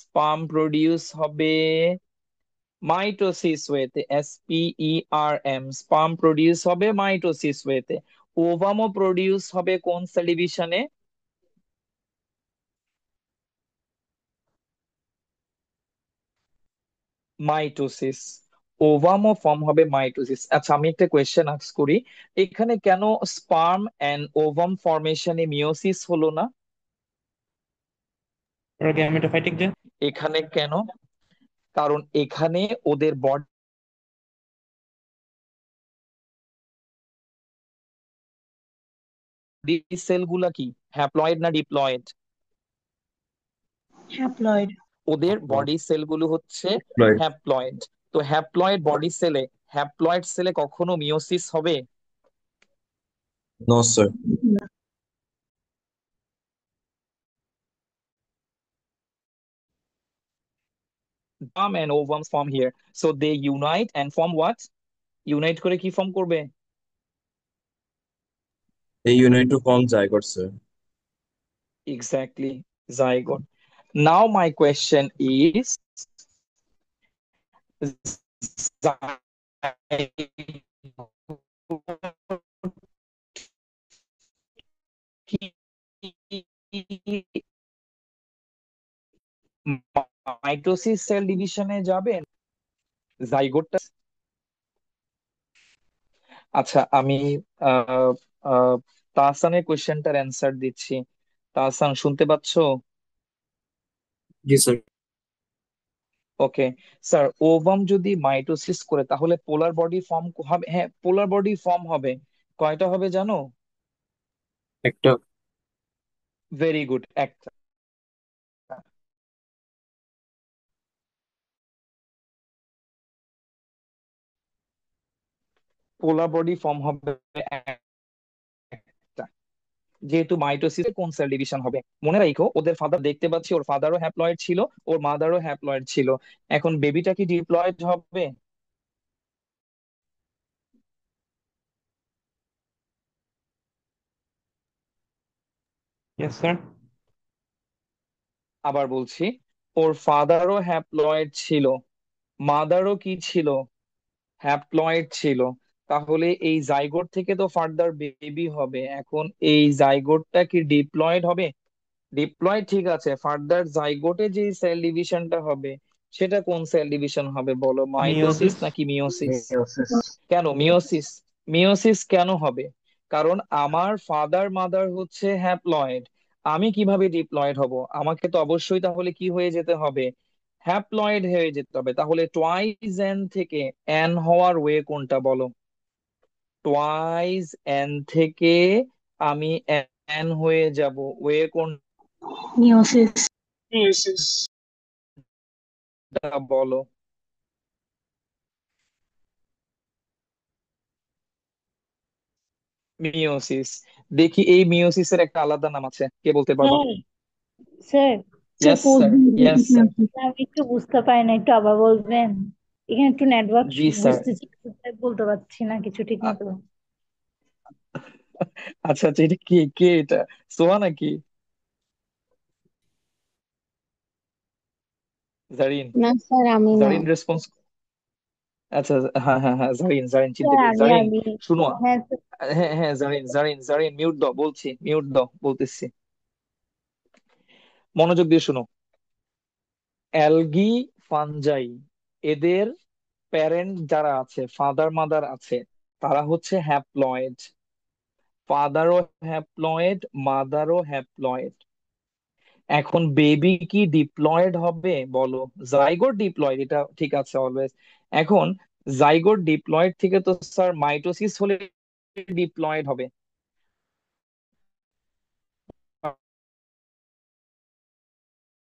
স্পার্ম প্রডিউস হবে মাইটোসিস ওয়েতে, SPERM, স্পার্ম প্রডিউস হবে মাইটোসিস ওয়েতে। ওভামও প্রডিউস হবে কোন সেল ডিভিশনে? মাইটোসিস। ওভামও ফর্ম হবে মাইটোসিস। আচ্ছা আমি একটা কোয়েশ্চেন আস্ক করি, এখানে কেন স্পার্ম এন্ড ওভাম ফরমেশনে মিওসিস হলো না? ওরা গ্যামেটোফাইটিক যে। এখানে কেন? কারণ এখানে ওদের বডি সেল গুলা কি হ্যাপ্লয়েড না ডিপ্লয়েড? Haploid. ওদের বডি সেল গুলো হচ্ছে Haploid. হ্যাপ্লয়েড। তো হ্যাপ্লয়েড বডি সেলে, হ্যাপ্লয়েড সেলে কখনো মিওসিস হবে? No, sir. Sperm and ovums form here, so they unite and form what? Unite করে কি ফর্ম করবে? They unite to form zygote, sir. Exactly, zygote. Now my question is, mitosis cell ডিভিশনে যাবেন জাইগোটটা? আচ্ছা আমি আহ আহ তাহসানের কোশ্চেনটার অ্যান্সার দিচ্ছি। তাহসান শুনতে পাচ্ছো? জি স্যার। ওকে স্যার, ওভাম যদি মাইটোসিস করে তাহলে পোলার বডি ফর্ম হবে? হ্যাঁ, পোলার বডি ফর্ম হবে। কয়টা হবে জানো? একটা। ভেরি গুড, একটা। পোলার বডি ফর্ম হবে একটা। যেহেতু মাইটোসিস কোন সেল ডিভিশন হবে মনে রাখো, ওদের ফাদার দেখতে পাচ্ছি, ওর ফাদারও হ্যাপ্লয়েড ছিল, ওর মাদারও হ্যাপ্লয়েড ছিল। এখন বেবিটা কি ডিপ্লয়েড হবে? Yes sir. আবার বলছি, ওর ফাদারও হ্যাপ্লয়েড ছিল, মাদারও কি ছিল? হ্যাপ্লয়েড ছিল। তাহলে এই জাইগোট থেকে তো ফার্দার বেবি হবে। এখন এই জাইগোটটা কি ডিপ্লয়েড হবে? ডিপ্লয়েড, ঠিক আছে। ফার্দার জাইগোটে যে সেল ডিভিশনটা হবে সেটা কোন সেল ডিভিশন হবে বলো? Mitosis meiosis. নাকি মিওসিস? মিওসিস। কেন মিওসিস? মিওসিস কেন হবে? কারণ আমার ফাদার মাদার হচ্ছে হ্যাপ্লয়েড, আমি কিভাবে ডিপ্লয়েড হব? আমাকে তো অবশ্যই তাহলে কি হয়ে যেতে হবে? হ্যাপ্লয়েড হয়ে যেতে হবে। তাহলে টোয়াইস এন থেকে এন হওয়ার ওয়ে কোনটা বলো? টোয়াইস এন থেকে আমি এন হয়ে যাব, ওয়ে Meiosis. মিওসিস। কোনটা বলো? মিওসিস। দেখি এই মিওসিসের একটা আলাদা নাম আছে, কে বলতে পারবা? Sir sir sir yes post sir. Yes biotic sir. Meiosis. আমি একটু বুঝতে পারি না, একটু আবার বলবেন? এখানে একটু নেটওয়ার্ক জি স্যার। বুঝতেছি কিন্তু স্যার বলতে পারছি না কিছু ঠিক মতো। আচ্ছা আচ্ছা, এটা কে কে এটা? সোহা নাকি? জারিন? না স্যার, আমি না। জারিন রেসপন্স। আচ্ছা, হ্যাঁ হ্যাঁ হ্যাঁ, জারিন জারিন চিনতে স্যার পেরেছি। আমি জারিন আমি শুনো। হ্যাঁ স্যার। হ্যাঁ হ্যাঁ, জারিন জারিন জারিন মিউট দাও, বলছি মিউট দাও, বলতেছি। মনোযোগ দিয়ে শুনো। অ্যালগি, ফানজাই, এদের প্যারেন্ট যারা আছে, ফাদার মাদার আছে, তারা হচ্ছে হ্যাপ্লয়েড। ফাদারও হ্যাপ্লয়েড, মাদারও হ্যাপ্লয়েড। এখন বেবি কি ডিপ্লয়েড হবে বলো? জাইগোট ডিপ্লয়েড, এটা ঠিক আছে অলওয়েজ। এখন জাইগোট ডিপ্লয়েড থেকে তো স্যার মাইটোসিস হলে ডিপ্লয়েড হবে।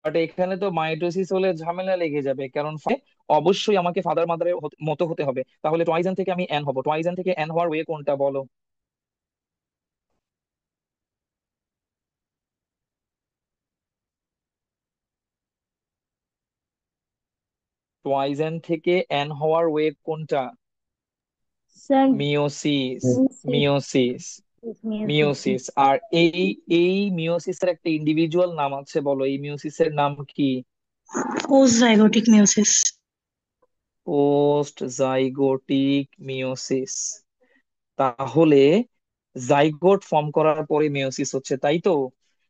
বাট এখানে তো মাইটোসিস হলে ঝামেলা লেগে যাবে, কারণ অবশ্যই আমাকে ফাদার মাদারের মতো হতে হবে, তাহলে টয়েস এন থেকে আমি এন হব। টয়েস এন থেকে এন হওয়ার ওয়ে কোনটা বলো? টয়েস এন থেকে এন হওয়ার ওয়ে কোনটা? Sir meiosis. Meiosis meiosis. Meiosis. Meiosis. আর এই মিওসিসের একটা ইন্ডিভিজুয়াল নাম আছে, বলো এই মিওসিসের নাম কি? Post zygotic meiosis. Post zygotic meiosis. তাহলে জাইগোট ফর্ম করার পরে মিওসিস হচ্ছে, তাই তো?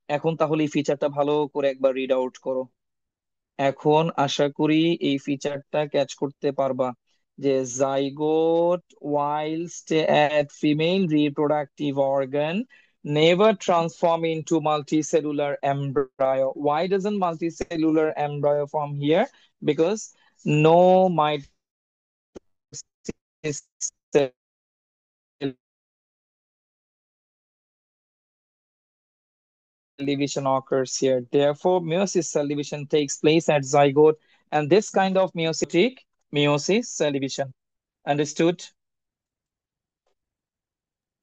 এখন তাহলে এই ফিচারটা ভালো করে একবার রিড আউট করো। এখন আশা করি এই ফিচারটা ক্যাচ করতে পারবা, যে zygote whilst at female reproductive organ never transform into multicellular embryo. Why doesn't multicellular embryo form here? Because no mitosis cell division occurs here. Therefore, meiosis cell division takes place at zygote, and this kind of meiosis cell division. Understood?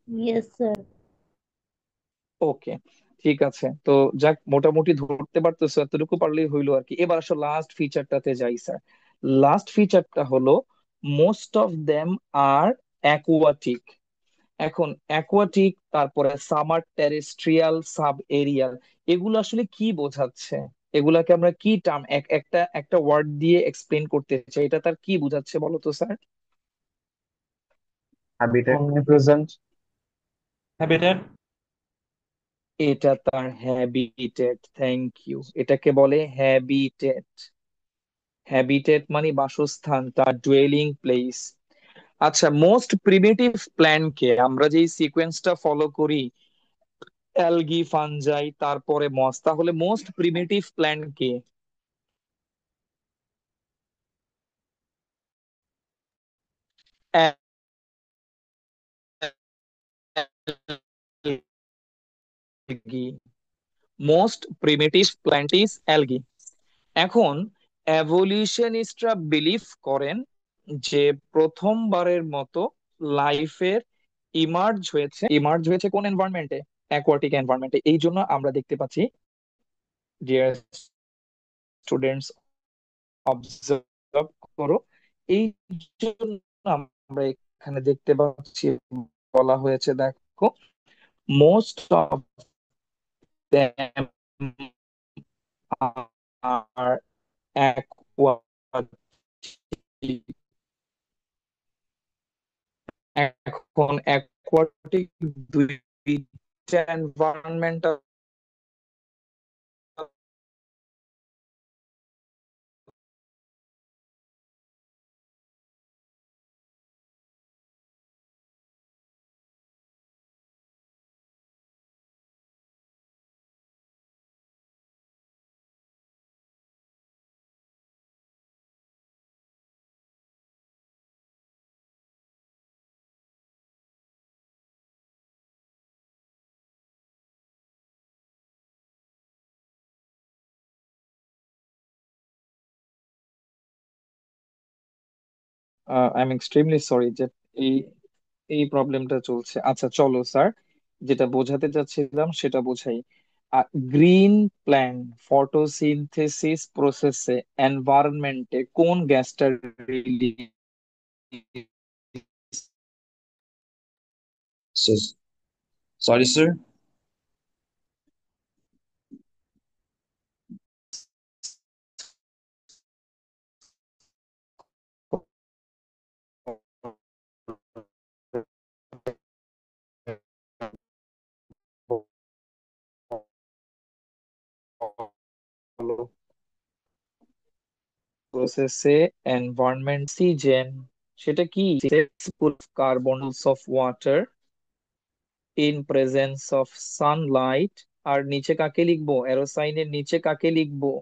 Yes sir. Okay, ঠিক আছে। তো যাক, মোটামুটি ধরতে পারতেছো, এতটুকু পারলেই হইলো আর কি। এবার আসো লাস্ট ফিচারটাতে যাই স্যার। লাস্ট ফিচারটা হলো most of them are aquatic. এখন অ্যাকুয়াটিক, তারপরে সামার টেরেস্ট্রিয়াল, সাব এরিয়াল, এগুলো আসলে কি বোঝাচ্ছে? এগুলাকে আমরা কি টার্ম, একটা একটা ওয়ার্ড দিয়ে এক্সপ্লেন করতে চাই, এটা তার কি বোঝাচ্ছে বলো তো স্যার? habitat, omnipresent, habitat, এটা তার হ্যাবিটেট। Thank you. এটাকে বলে হ্যাবিটেট। হ্যাবিটেট মানে বাসস্থান, তার ডুয়েলিং প্লেস। আচ্ছা, মোস্ট প্রিমিটিভ প্ল্যান্টকে আমরা যেই সিকোয়েন্সটা ফলো করি, অ্যালগি, ফানজাই, তারপরে মস, তাহলে most primitive plant K? Algae. Most primitive plant is algae. এখন এভলিউশনিস্টরা বিলিভ করেন যে প্রথমবারের মতো লাইফের ইমার্জ হয়েছে কোন এনভায়রনমেন্টে? অ্যাকোয়াটিক এনভায়রনমেন্টে। এই জন্য আমরা দেখতে পাচ্ছি, ডিয়ার স্টুডেন্টস, অবজার্ভ করো, এই জন্য আমরা এখানে দেখতে পাচ্ছি, বলা হয়েছে দেখো, most of them are aquatic. এখন অ্যাকোয়াটিক দুইটা environmental I am extremely sorry যে এই এই প্রবলেমটা চলছে। আচ্ছা চলো স্যার, যেটা বোঝাতে চাচ্ছিলাম সেটা বোঝাই। গ্রিন প্ল্যান্ট ফটোসিনথেসিস প্রসেসে এনভায়রনমেন্টে কোন গ্যাসটা রিলিজ So, sorry, sir. প্রসেসে এনভায়রনমেন্ট অক্সিজেন, সেটা কি? Carbons of water in presence of sunlight. আর নিচে কাকে লিখবো, অ্যারোসাইনের নিচে কাকে লিখবো?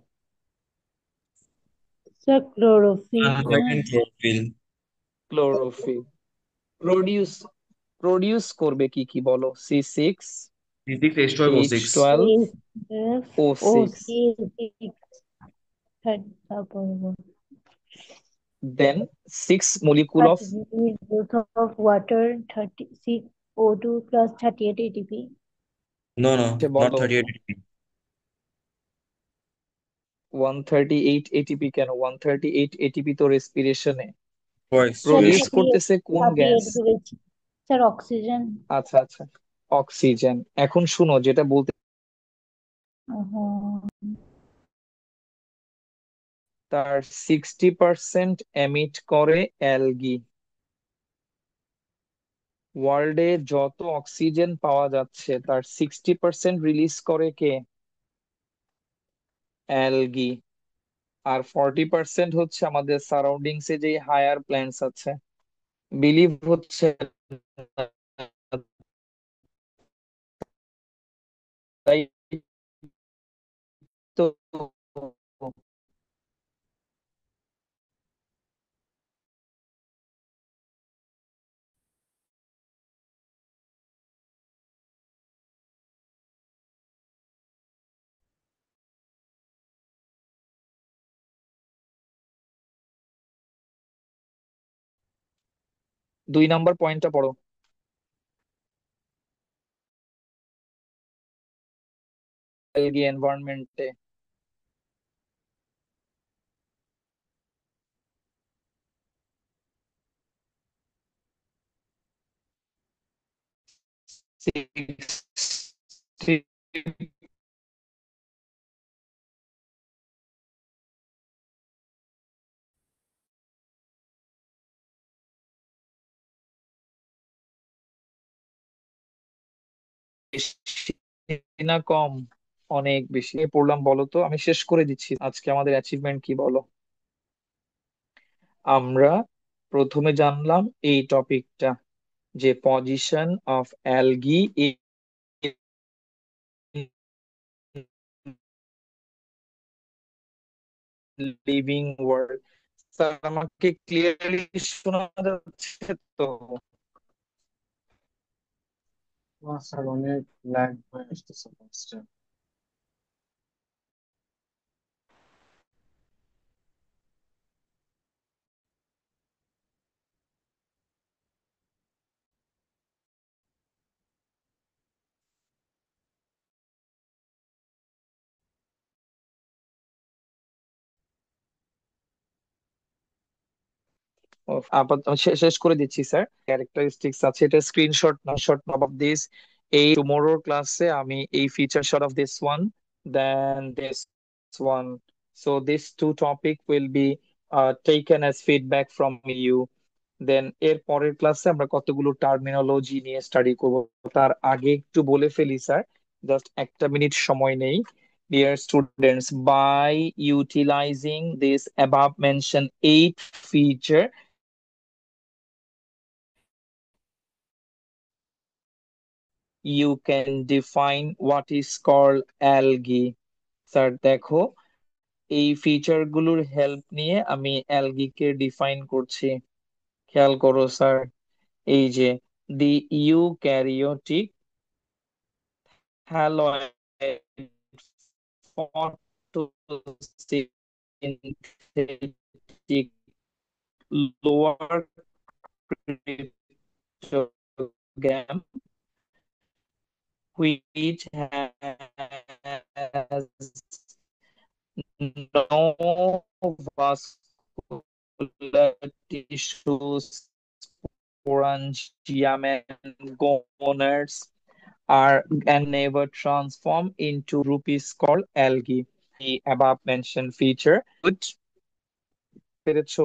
স্যার ক্লোরোফিল না? Second chlorophyll. Chlorophyll. Produce produce করবে কি কি বলো? C6, C6H12O6. H12, এস ও O6, সি তারপর দেন 6 molecule of 30 growth of water 36 O2 plus 38 ATP. No, not বলো। 38 ATP. 138 এটিপি কেন? 138 এটিপি তো রেসপিরেশনে স্যার প্রডিউস Respiration. 38 করতেছে কোন গ্যাস? 38 বলেছি স্যার অক্সিজেন। আচ্ছা আচ্ছা, অক্সিজেন। এখন শুনো যেটা বলতে, তার 60% এমিট করে অ্যালগি। ওয়ার্ল্ডে যত অক্সিজেন পাওয়া যাচ্ছে তার 60% রিলিজ করে কে? অ্যালগি। আর 40% হচ্ছে আমাদের সারাউন্ডিংসে যে হায়ার প্ল্যান্টস আছে। বিলিভ হচ্ছে না, তাই তো। 2 নাম্বার পয়েন্টটা পড়ো। অ্যালগি এনভায়রনমেন্টে বেশি না কম? অনেক বেশি। পড়লাম বলো তো, আমি শেষ করে দিচ্ছি। আজকে আমাদের অ্যাচিভমেন্ট কি বলো? আমরা প্রথমে জানলাম এই টপিকটা, যে position of algae in living world. Sir আমাকে ক্লিয়ারলি শোনা যাচ্ছে তো? স্যার অনেক ল্যাগ হয়ে আসতেছে ভয়েসটা। ও, আপাতত আমি শেষ করে দিচ্ছি স্যার। ক্যারেক্টারিস্টিক্স আছে, এটা স্ক্রিনশট না, শট অফ দিস। এই টুমোরোর ক্লাসে আমি এই feature shot of this one, then this one. So this two topic will be taken as feedback from you. Then এর পরের ক্লাসে আমরা কতগুলো টার্মিনোলজি নিয়ে স্টাডি করব। তার আগে একটু বলে ফেলি স্যার, জাস্ট একটা মিনিট সময় নেই। Dear students, by utilizing this above mentioned 8 feature, you can define what is called algae. Sir দেখো, এই ফিচার গুলোর হেল্প নিয়ে আমি অ্যালগি কে ডিফাইন করছি। খেয়াল করো স্যার, এই যে দি eukaryotic haloid photosynthetic lower creatures amalgam which has no vascular tissues, sporangium, and gonads are and never transform into group is called algae. The above mentioned feature. Good. পেরেছো?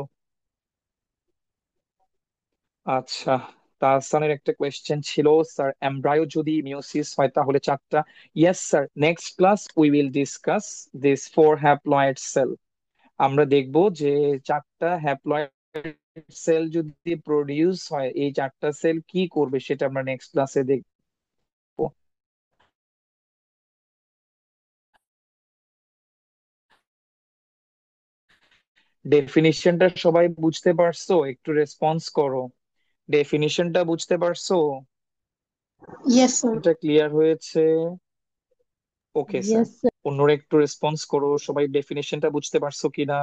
আচ্ছা, তাহসানের একটা question ছিল sir, embryo যদি meiosis হয় তাহলে চারটা। Yes sir, next class we will discuss this four haploid cell. আমরা দেখব যে চারটা হ্যাপ্লয়েড সেল যদি প্রডিউস হয়, এই চারটা সেল কি করবে সেটা আমরা নেক্সট ক্লাসে দেখবো। ডেফিনিশনটা সবাই বুঝতে পারছো? একটু রেসপন্স করো। ডেফিনিশনটা বুঝতে পারছো? Yes, sir. এটা ক্লিয়ার হয়েছে? Okay sir. Yes, sir. অন্যরা একটু রেসপন্স করো, সবাই ডেফিনিশনটা বুঝতে পারছো কিনা?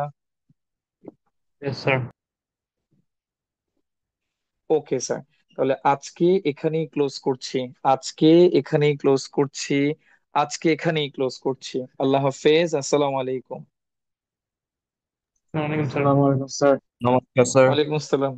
Yes, sir. ওকে স্যার, তাহলে আজকে এখানেই ক্লোজ করছি। আজকে এখানেই ক্লোজ করছি। আজকে এখানেই ক্লোজ করছি। আল্লাহ হাফেজ, আসসালামু আলাইকুম। Assalamu alaikum, sir. নমস্কার স্যার। ওয়ালাইকুম আসসালাম।